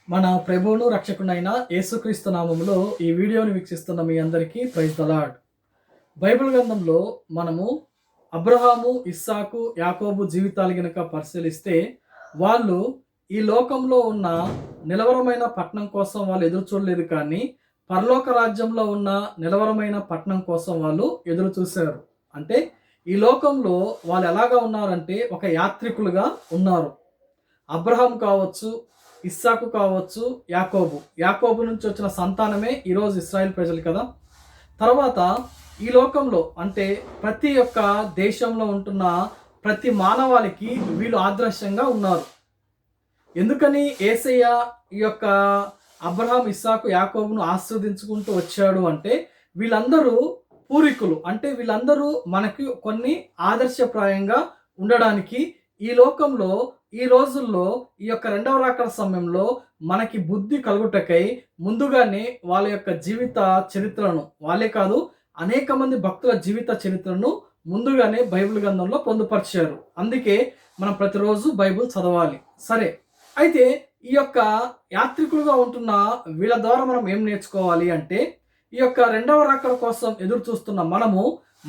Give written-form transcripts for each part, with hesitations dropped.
మన ప్రభువును రక్షకుడైన యేసుక్రీస్తు నామములో ఈ వీడియోని వీక్షిస్తున్న మీ అందరికీ ప్రైజ్ ద లార్డ్. బైబిల్ గ్రంథంలో మనము అబ్రహాము, ఇస్సాకు, యాకోబు జీవితాలు గనుక పరిశీలిస్తే వాళ్ళు ఈ లోకంలో ఉన్న నిలవరమైన పట్టణం కోసం వాళ్ళు ఎదురు చూడలేదు, కానీ పరలోక రాజ్యంలో ఉన్న నిలవరమైన పట్టణం కోసం వాళ్ళు ఎదురు చూశారు. అంటే ఈ లోకంలో వాళ్ళు ఎలాగా ఉన్నారంటే ఒక యాత్రికులుగా ఉన్నారు. అబ్రహాం కావచ్చు, ఇస్సాకు కావచ్చు, యాకోబు నుంచి వచ్చిన సంతానమే ఈరోజు ఇస్రాయేల్ ప్రజలు కదా. తర్వాత ఈ లోకంలో అంటే ప్రతి ఒక్క దేశంలో ఉంటున్న ప్రతి మానవాళికి వీళ్ళు ఆదర్శంగా ఉన్నారు. ఎందుకని యేసయ్య ఈ యొక్క అబ్రహాం, ఇస్సాకు, యాకోబును ఆస్వాదించుకుంటూ వచ్చాడు అంటే వీళ్ళందరూ పూర్వీకులు, అంటే వీళ్ళందరూ మనకి కొన్ని ఆదర్శప్రాయంగా ఉండడానికి ఈ లోకంలో ఈ రోజుల్లో ఈ యొక్క రెండవ రాకడ సమయంలో మనకి బుద్ధి కలుగుటకై ముందుగానే వాళ్ళ యొక్క జీవిత చరిత్రను, వాళ్ళే కాదు అనేక మంది భక్తుల జీవిత చరిత్రను ముందుగానే బైబిల్ గ్రంథంలో పొందుపరిచారు. అందుకే మనం ప్రతిరోజు బైబిల్ చదవాలి. సరే, అయితే ఈ యొక్క యాత్రికులుగా ఉంటున్న వీళ్ళ ద్వారా మనం ఏం నేర్చుకోవాలి అంటే, ఈ యొక్క రెండవ రాకడ కోసం ఎదురు చూస్తున్న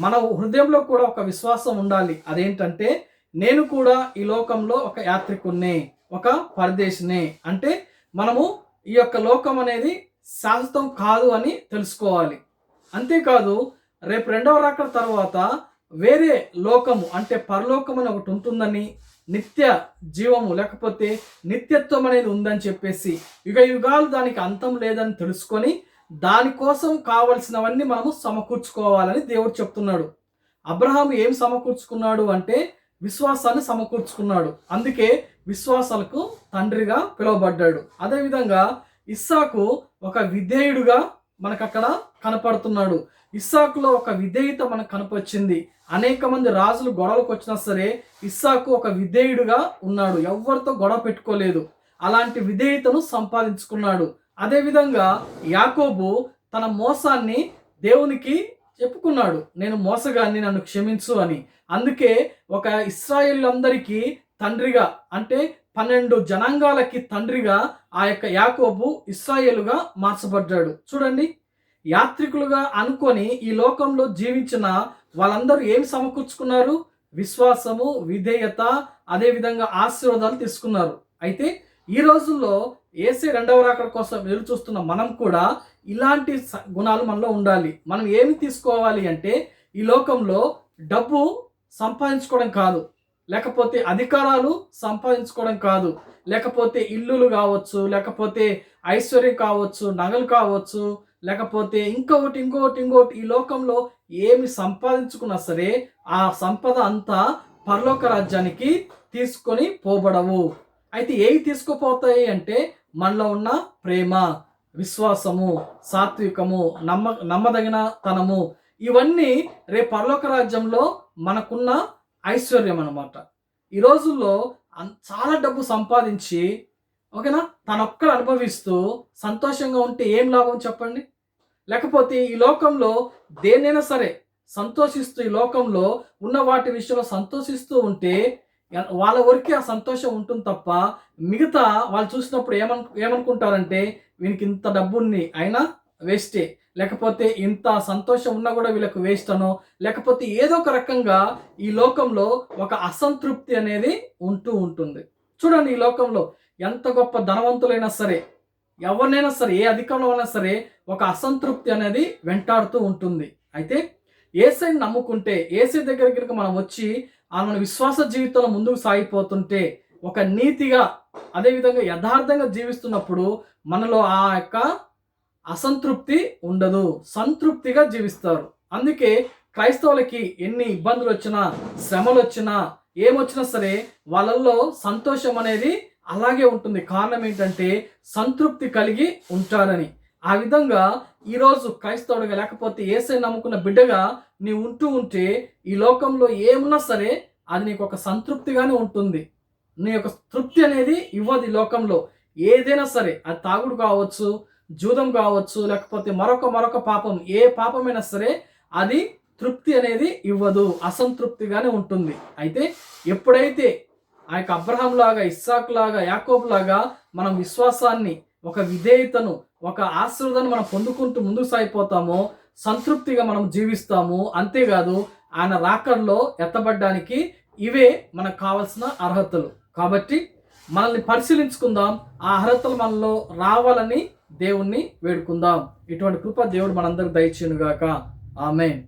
మన హృదయంలో కూడా ఒక విశ్వాసం ఉండాలి. అదేంటంటే, నేను కూడా ఈ లోకంలో ఒక యాత్రికున్నే, ఒక పరదేశినే. అంటే మనము ఈ యొక్క లోకం అనేది శాశ్వతం కాదు అని తెలుసుకోవాలి. అంతేకాదు రేపు రెండవ రాకడ తర్వాత వేరే లోకము అంటే పరలోకం అని ఒకటి ఉంటుందని, నిత్య జీవము లేకపోతే నిత్యత్వం అనేది ఉందని చెప్పేసి యుగ యుగాలు దానికి అంతం లేదని తెలుసుకొని దానికోసం కావలసినవన్నీ మనము సమకూర్చుకోవాలని దేవుడు చెప్తున్నాడు. అబ్రహాం ఏం సమకూర్చుకున్నాడు అంటే విశ్వాసాన్ని సమకూర్చుకున్నాడు. అందుకే విశ్వాసాలకు తండ్రిగా పిలువబడ్డాడు. అదేవిధంగా ఇస్సాకు ఒక విధేయుడుగా మనకు అక్కడ కనపడుతున్నాడు. ఇస్సాకులో ఒక విధేయత మనకు కనపొచ్చింది. అనేక మంది రాజులు గొడవలకు వచ్చినా సరే ఇస్సాకు ఒక విధేయుడుగా ఉన్నాడు, ఎవరితో గొడవ పెట్టుకోలేదు. అలాంటి విధేయతను సంపాదించుకున్నాడు. అదేవిధంగా యాకోబు తన మోసాన్ని దేవునికి చెప్పుకున్నాడు, నేను మోసగాన్ని, నన్ను క్షమించు అని. అందుకే ఒక ఇశ్రాయేలులందరికీ తండ్రిగా, అంటే 12 జనాంగాలకి తండ్రిగా ఆ యొక్క యాకోబు ఇశ్రాయేలుగా మార్చబడ్డాడు. చూడండి, యాత్రికులుగా అనుకొని ఈ లోకంలో జీవించిన వాళ్ళందరూ ఏం సమకూర్చుకున్నారు? విశ్వాసము, విధేయత, అదేవిధంగా ఆశీర్వాదాలు తీసుకున్నారు. అయితే ఈ రోజుల్లో యేసే రెండవ రాకడ కోసం ఎదురు చూస్తున్న మనం కూడా ఇలాంటి గుణాలు మనలో ఉండాలి. మనం ఏమి తీసుకోవాలి అంటే, ఈ లోకంలో డబ్బు సంపాదించుకోవడం కాదు, లేకపోతే అధికారాలు సంపాదించుకోవడం కాదు, లేకపోతే ఇల్లులు కావచ్చు, లేకపోతే ఐశ్వర్యం కావచ్చు, నగలు కావచ్చు, లేకపోతే ఇంకొకటి ఈ లోకంలో ఏమి సంపాదించుకున్నా సరే ఆ సంపద అంతా పరలోక రాజ్యానికి తీసుకొని పోబడవు. అయితే ఏవి తీసుకుపోతాయి అంటే మనలో ఉన్న ప్రేమ, విశ్వాసము, సాత్వికము, నమ్మదగిన తనము, ఇవన్నీ రేపు పరలోక రాజ్యంలో మనకున్న ఐశ్వర్యం అన్నమాట. ఈ రోజుల్లో చాలా డబ్బు సంపాదించి ఓకేనా తనొక్కడు అనుభవిస్తూ సంతోషంగా ఉంటే ఏం లాభం చెప్పండి? లేకపోతే ఈ లోకంలో దేన్నైనా సరే సంతోషిస్తూ ఈ లోకంలో ఉన్న వాటి విషయంలో సంతోషిస్తూ ఉంటే వాళ్ళ వరకే ఆ సంతోషం ఉంటుంది తప్ప మిగతా వాళ్ళు చూసినప్పుడు ఏమనుకుంటారంటే వీనికి ఇంత డబ్బు ఉంది అయినా వేస్టే, లేకపోతే ఇంత సంతోషం ఉన్నా కూడా వీళ్ళకు వేస్ట్ అనో, లేకపోతే ఏదో ఒక రకంగా ఈ లోకంలో ఒక అసంతృప్తి అనేది ఉంటుంది. చూడండి, ఈ లోకంలో ఎంత గొప్ప ధనవంతులైనా సరే, ఎవరినైనా సరే, ఏ అధికారంలో అయినా సరే ఒక అసంతృప్తి అనేది వెంటాడుతూ ఉంటుంది. అయితే యేసయ్యని నమ్ముకుంటే, యేసయ్య దగ్గరికి మనం వచ్చి మన విశ్వాస జీవితంలో ముందుకు సాగిపోతుంటే, ఒక నీతిగా అదేవిధంగా యథార్థంగా జీవిస్తున్నప్పుడు మనలో ఆ యొక్క అసంతృప్తి ఉండదు, సంతృప్తిగా జీవిస్తారు. అందుకే క్రైస్తవులకి ఎన్ని ఇబ్బందులు వచ్చినా, శ్రమలు వచ్చినా, ఏమొచ్చినా సరే వాళ్ళల్లో సంతోషం అనేది అలాగే ఉంటుంది. కారణం ఏంటంటే సంతృప్తి కలిగి ఉంటారని. ఆ విధంగా ఈరోజు క్రైస్తవుడిగా లేకపోతే యేసయ్యని నమ్ముకున్న బిడ్డగా నీ ఉంటే ఈ లోకంలో ఏమున్నా సరే అది నీకు ఒక సంతృప్తిగానే ఉంటుంది. నీ యొక్క తృప్తి అనేది ఇవ్వదు ఈ లోకంలో. ఏదైనా సరే, అది తాగుడు కావచ్చు, జూదం కావచ్చు, లేకపోతే మరొక పాపం, ఏ పాపమైనా సరే అది తృప్తి అనేది ఇవ్వదు, అసంతృప్తిగానే ఉంటుంది. అయితే ఎప్పుడైతే ఆ యొక్క అబ్రహాం లాగా, ఇస్సాకు లాగా, యాకోబు లాగా మనం విశ్వాసాన్ని, ఒక విధేయతను, ఒక ఆశీర్వాదాన్ని మనం పొందుకుంటూ ముందుకు సాగిపోతామో, సంతృప్తిగా మనం జీవిస్తాము. అంతేకాదు ఆయన రాకడలో ఎత్తబడ్డానికి ఇవే మనకు కావాల్సిన అర్హతలు. కాబట్టి మనల్ని పరిశీలించుకుందాం, ఆ అర్హతలు మనలో రావాలని దేవుణ్ణి వేడుకుందాం. ఇటువంటి కృప దేవుడు మనందరికి దయచేయును గాక. ఆమేన్.